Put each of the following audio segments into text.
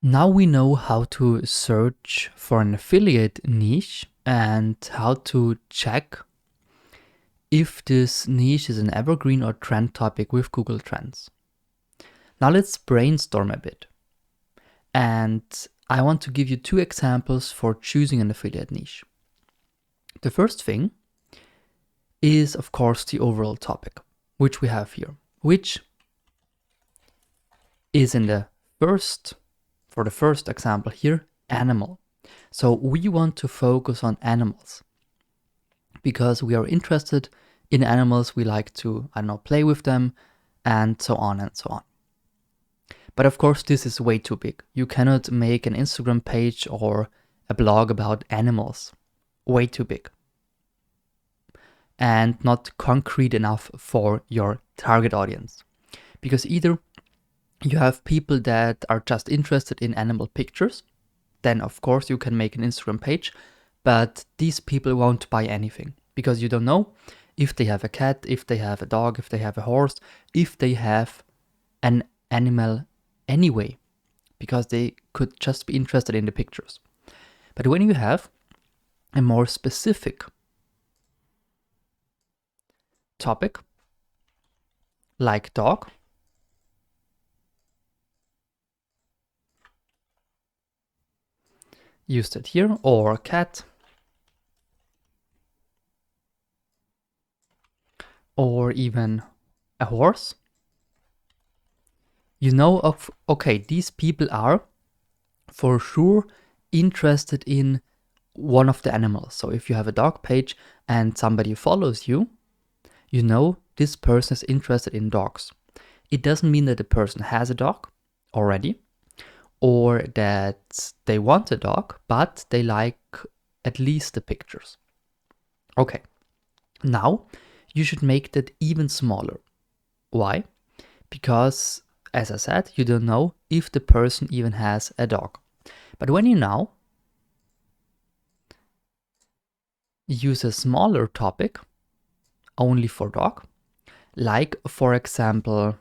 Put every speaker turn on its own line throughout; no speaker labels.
Now we know how to search for an affiliate niche and how to check if this niche is an evergreen or trend topic with Google Trends. Now let's brainstorm a bit. And I want to give you 2 examples for choosing an affiliate niche. The first thing is, of course, the overall topic, which we have here, which is for the first example here, animal. So we want to focus on animals because we are interested in animals. We like to, play with them and so on and so on. But of course, this is way too big. You cannot make an Instagram page or a blog about animals. Way too big. And not concrete enough for your target audience. Because either you have people that are just interested in animal pictures, then of course you can make an Instagram page, but these people won't buy anything because you don't know if they have a cat, if they have a dog, if they have a horse, if they have an animal anyway, because they could just be interested in the pictures. But when you have a more specific topic, like dog, used it here, or cat, or even a horse, you know of, okay, these people are for sure interested in one of the animals. So if you have a dog page and somebody follows you, you know this person is interested in dogs. It doesn't mean that the person has a dog already or that they want a dog, but they like at least the pictures. Okay, now you should make that even smaller. Why? Because, as I said, you don't know if the person even has a dog. But when you now use a smaller topic only for dog, like for example,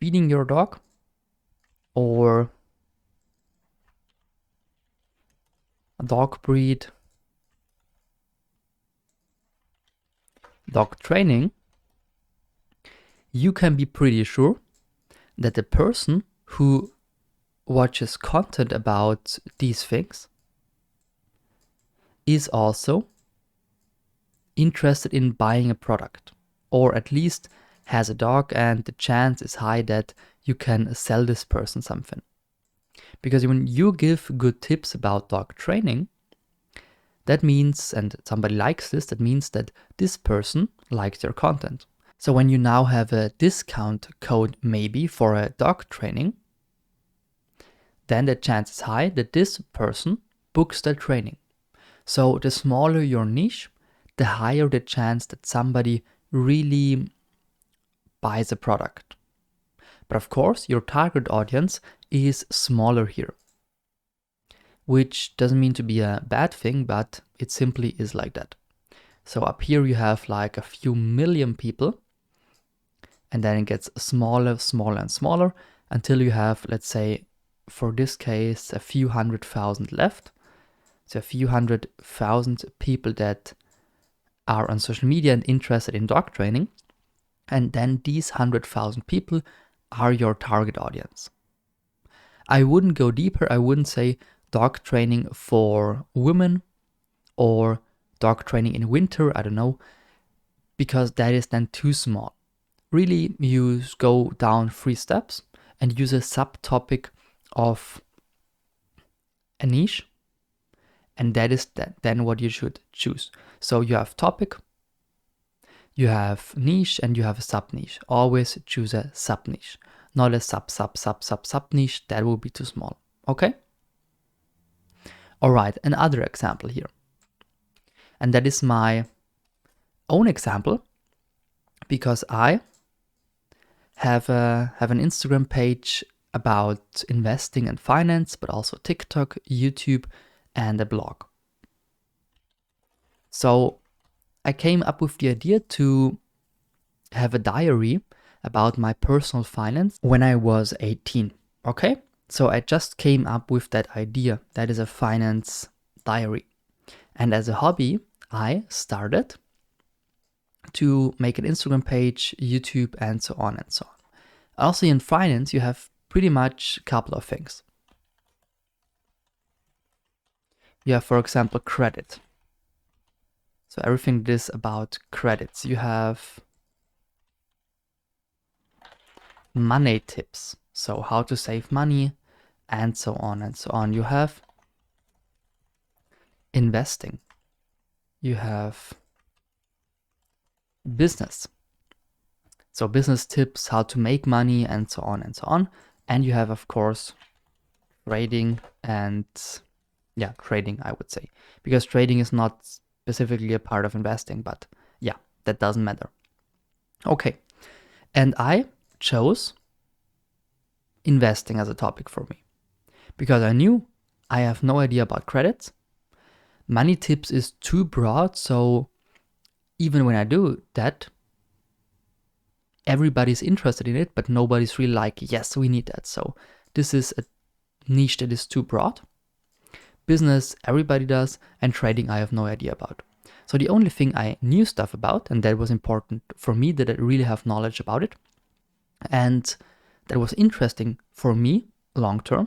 feeding your dog, or a dog breed, dog training, you can be pretty sure that the person who watches content about these things is also interested in buying a product, or at least has a dog, and the chance is high that you can sell this person something. Because when you give good tips about dog training, that means, and somebody likes this, that means that this person likes your content. So when you now have a discount code maybe for a dog training, then the chance is high that this person books the training. So the smaller your niche, the higher the chance that somebody really buys a product. But of course, your target audience is smaller here, which doesn't mean to be a bad thing, but it simply is like that. So up here you have like a few million people, and then it gets smaller, smaller, and smaller until you have, let's say, for this case, a few 100,000 left. So a few 100,000 people that are on social media and interested in dog training. And then these 100,000 people are your target audience. I wouldn't go deeper. I wouldn't say dog training for women or dog training in winter, I don't know, because that is then too small. Really, you go down 3 steps and use a subtopic of a niche, and that is then what you should choose. So you have topic, you have niche, and you have a sub niche. Always choose a sub niche, not a sub niche. That will be too small. Okay? All right, another example here. And that is my own example, because I have an Instagram page about investing and finance, but also TikTok, YouTube, and a blog. So I came up with the idea to have a diary about my personal finance when I was 18. Okay? So I just came up with that idea. That is a finance diary. And as a hobby, I started to make an Instagram page, YouTube, and so on and so on. Also in finance, you have pretty much a couple of things. You have, for example, credit. So everything that is about credits. You have money tips. So how to save money and so on and so on. You have investing. You have business. So business tips, how to make money and so on and so on. And you have, of course, trading and trading, I would say, because trading is not specifically a part of investing, but yeah, that doesn't matter. Okay. And I chose investing as a topic for me because I knew I have no idea about credits. Money tips is too broad, so even when I do that, everybody's interested in it, but nobody's really like, yes, we need that. So this is a niche that is too broad. Business, everybody does, and trading, I have no idea about. So the only thing I knew stuff about, and that was important for me, that I really have knowledge about it, and that was interesting for me long term,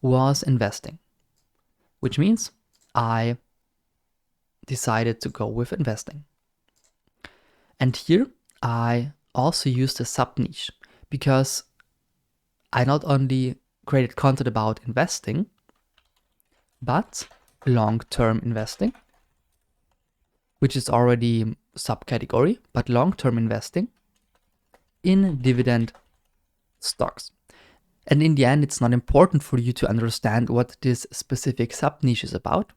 was investing, which means I decided to go with investing. And here I also used a sub niche because I not only created content about investing, but long-term investing, which is already a subcategory, but long-term investing in dividend stocks. And in the end, it's not important for you to understand what this specific sub niche is about.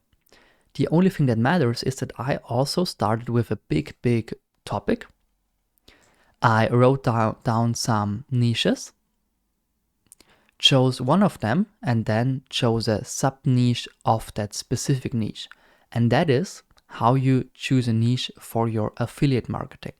The only thing that matters is that I also started with a big topic. I wrote down some niches, chose one of them, and then chose a sub niche of that specific niche. And that is how you choose a niche for your affiliate marketing.